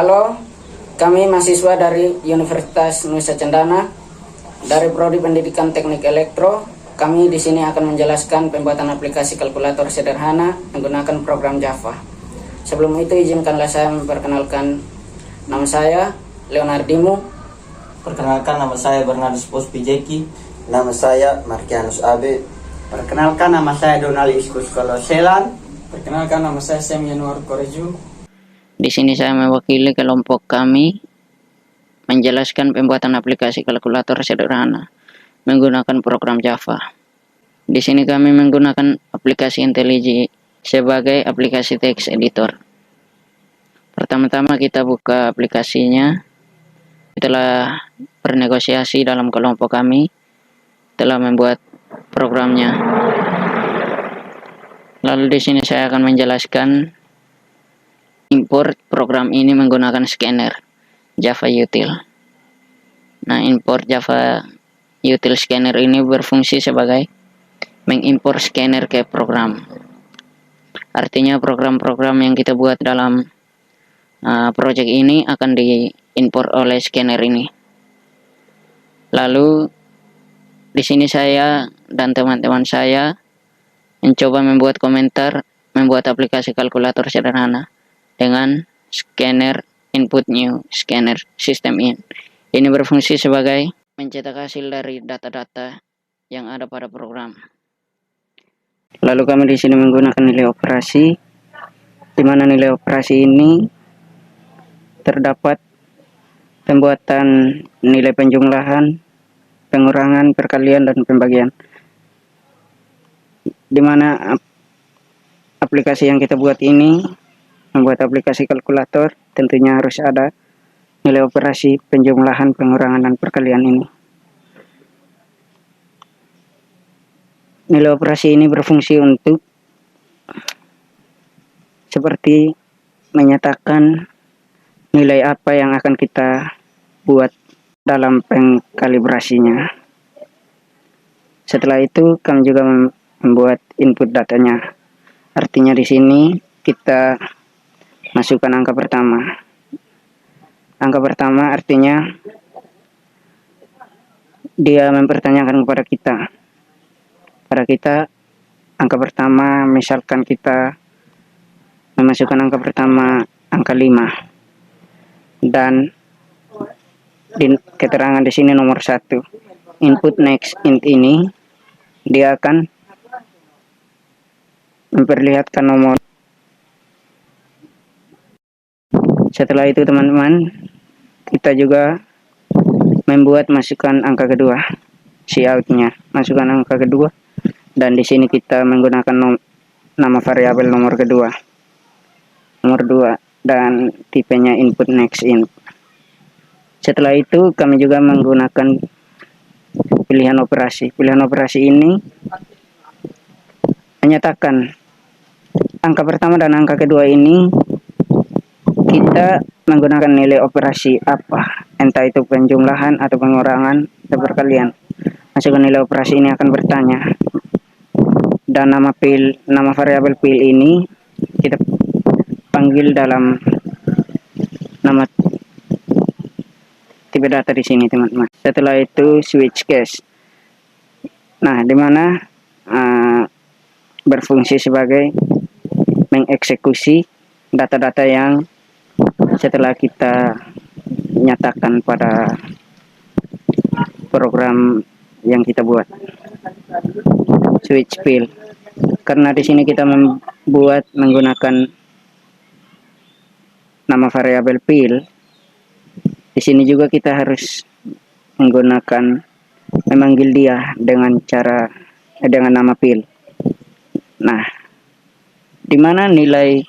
Halo, kami mahasiswa dari Universitas Nusa Cendana dari Prodi Pendidikan Teknik Elektro. Kami di sini akan menjelaskan pembuatan aplikasi kalkulator sederhana menggunakan program Java. Sebelum itu izinkanlah saya memperkenalkan nama saya Leonardimo. Perkenalkan, nama saya Bernardus Pospijeki. Nama saya Markianus Abe. Perkenalkan, nama saya Donald Iskus Koloselan. Perkenalkan, nama saya Sam Yanuar Koreju. Di sini saya mewakili kelompok kami menjelaskan pembuatan aplikasi kalkulator sederhana menggunakan program Java. Di sini kami menggunakan aplikasi IntelliJ sebagai aplikasi text editor. Pertama-tama kita buka aplikasinya. Setelah bernegosiasi dalam kelompok kami, telah membuat programnya. Lalu di sini saya akan menjelaskan import program ini menggunakan scanner Java Util. Nah, import Java Util scanner ini berfungsi sebagai mengimport scanner ke program. Artinya program-program yang kita buat dalam project ini akan diimport oleh scanner ini. Lalu di sini saya dan teman-teman saya mencoba membuat komentar membuat aplikasi kalkulator sederhana dengan scanner input new scanner system in. Ini berfungsi sebagai mencetak hasil dari data-data yang ada pada program. Lalu kami di sini menggunakan nilai operasi, di mana nilai operasi ini terdapat pembuatan nilai penjumlahan, pengurangan, perkalian, dan pembagian. Di mana aplikasi yang kita buat ini membuat aplikasi kalkulator, tentunya harus ada nilai operasi, penjumlahan, pengurangan, dan perkalian ini. Nilai operasi ini berfungsi untuk seperti menyatakan nilai apa yang akan kita buat dalam pengkalibrasinya. Setelah itu kami juga membuat input datanya. Artinya di sini kita masukkan angka pertama. Angka pertama artinya dia mempertanyakan kepada kita. Pada kita angka pertama, misalkan kita memasukkan angka pertama angka 5. Dan di keterangan di sini nomor 1. Input next int ini dia akan memperlihatkan nomor. Setelah itu teman-teman, kita juga membuat masukkan angka kedua, cout-nya, masukkan angka kedua, dan di sini kita menggunakan nama variabel nomor kedua, nomor 2, dan tipenya input next int. Setelah itu kami juga menggunakan pilihan operasi. Pilihan operasi ini menyatakan angka pertama dan angka kedua ini kita menggunakan nilai operasi apa, entah itu penjumlahan atau pengurangan atau perkalian. Masukkan nilai operasi ini akan bertanya, dan nama variabel pil ini kita panggil dalam nama tipe data di sini teman-teman. Setelah itu switch case. Nah, dimana berfungsi sebagai mengeksekusi data-data yang setelah kita nyatakan pada program yang kita buat. Switch fill. Karena di sini kita membuat menggunakan nama variabel fill. Di sini juga kita harus menggunakan memanggil dia dengan nama fill. Nah, di mana nilai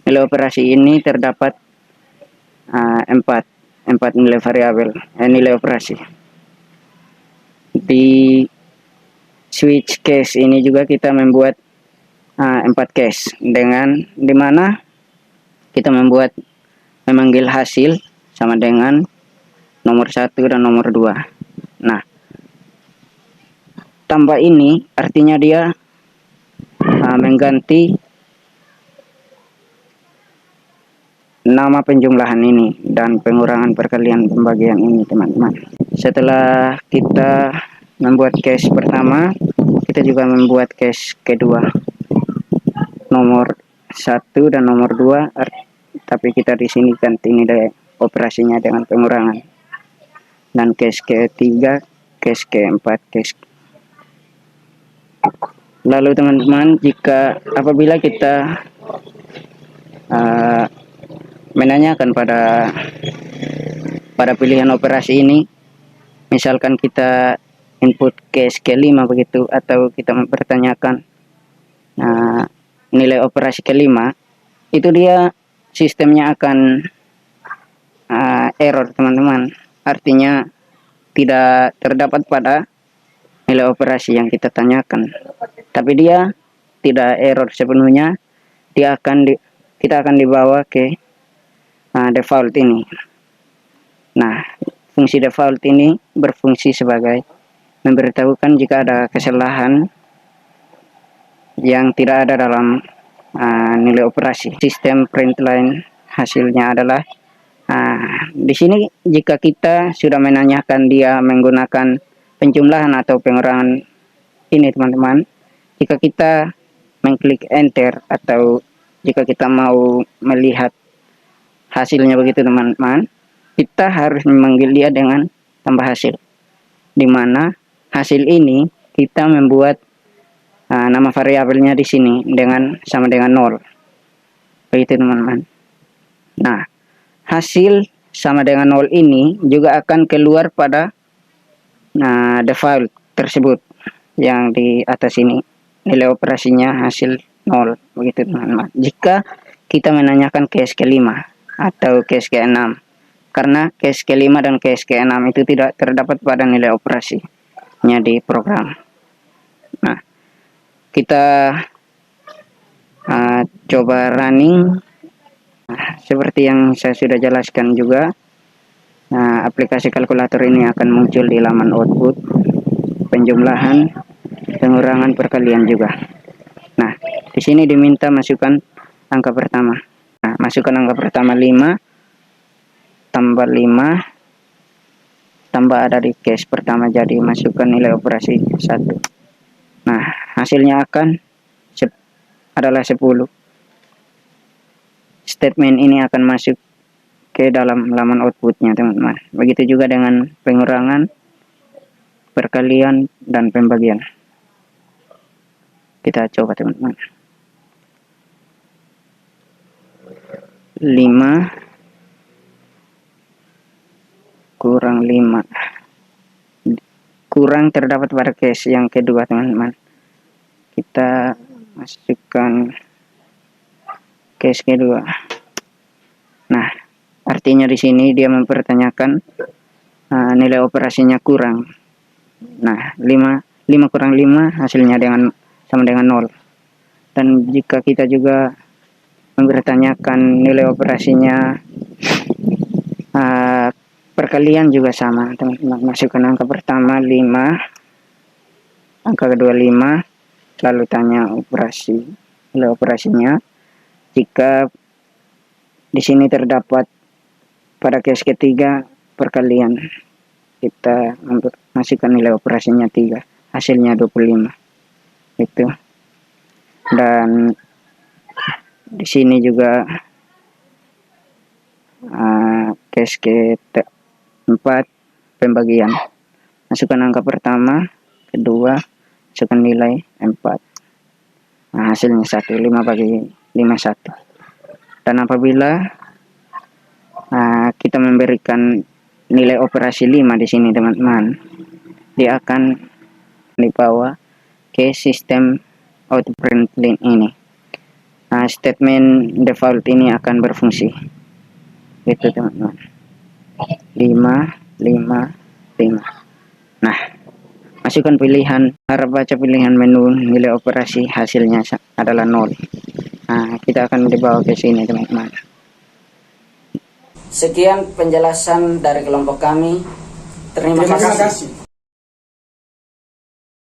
operasi ini terdapat 4 nilai variabel, nilai operasi. Di switch case ini juga kita membuat 4 case, dengan dimana kita membuat memanggil hasil sama dengan nomor 1 dan nomor 2. Nah, tambah ini artinya dia mengganti nama penjumlahan ini dan pengurangan perkalian pembagian ini, teman-teman. Setelah kita membuat case pertama, kita juga membuat case kedua, nomor 1 dan nomor 2, tapi kita di sini ganti nilai operasinya dengan pengurangan. Dan case ketiga, case keempat, case. Lalu teman-teman, jika apabila kita menanyakan pada pilihan operasi ini, misalkan kita input case kelima begitu, atau kita mempertanyakan nilai operasi kelima, itu dia sistemnya akan error, teman-teman. Artinya tidak terdapat pada nilai operasi yang kita tanyakan. Tapi dia tidak error sepenuhnya, kita akan dibawa ke default ini. Nah, fungsi default ini berfungsi sebagai memberitahukan jika ada kesalahan yang tidak ada dalam nilai operasi. Sistem print line hasilnya adalah di sini jika kita sudah menanyakan dia menggunakan penjumlahan atau pengurangan ini, teman-teman, jika kita mengklik enter atau jika kita mau melihat hasilnya begitu, teman-teman, kita harus memanggil dia dengan tambah hasil, di mana hasil ini kita membuat nama variabelnya di sini sama dengan 0, begitu, teman-teman. Nah, hasil sama dengan 0 ini juga akan keluar pada default tersebut yang di atas ini, nilai operasinya hasil 0, begitu, teman-teman. Jika kita menanyakan case kelima atau case ke-6, karena case kelima dan case ke-6 itu tidak terdapat pada nilai operasinya di program. Nah, kita coba running. Seperti yang saya sudah jelaskan juga, aplikasi kalkulator ini akan muncul di laman output, penjumlahan, pengurangan, perkalian juga. Nah, di sini diminta masukkan angka pertama. Nah, masukkan angka pertama 5, tambah 5, tambah ada di case pertama, jadi masukkan nilai operasi 1. Nah, hasilnya adalah 10. Statement ini akan masuk ke dalam laman outputnya, teman-teman. Begitu juga dengan pengurangan, perkalian, dan pembagian. Kita coba, teman-teman. 5 kurang 5 kurang terdapat pada case yang kedua, teman-teman. Kita masukkan case kedua. Nah, artinya di sini dia mempertanyakan nilai operasinya kurang. Nah, 5 kurang 5 hasilnya sama dengan 0. Dan jika kita juga mempertanyakan nilai operasinya perkalian juga sama, teman-teman. Masukkan angka pertama 5, angka kedua 5, lalu tanya nilai operasinya. Jika di sini terdapat pada case ketiga perkalian, kita masukkan nilai operasinya 3, hasilnya 25. Itu. Dan di sini juga case keempat, pembagian. Masukkan angka pertama, kedua, masukkan nilai 4. Nah, hasilnya 1, 5 bagi 5, 1. Dan apabila kita memberikan nilai operasi 5 di sini, teman-teman, dia akan dibawa ke sistem outprint line ini. Statement default ini akan berfungsi. Itu, teman-teman. 5, 5, 5. Nah, masukkan pilihan, harap baca pilihan menu nilai operasi, hasilnya adalah 0. Nah, kita akan dibawa ke sini, teman-teman. Sekian penjelasan dari kelompok kami. Terima kasih.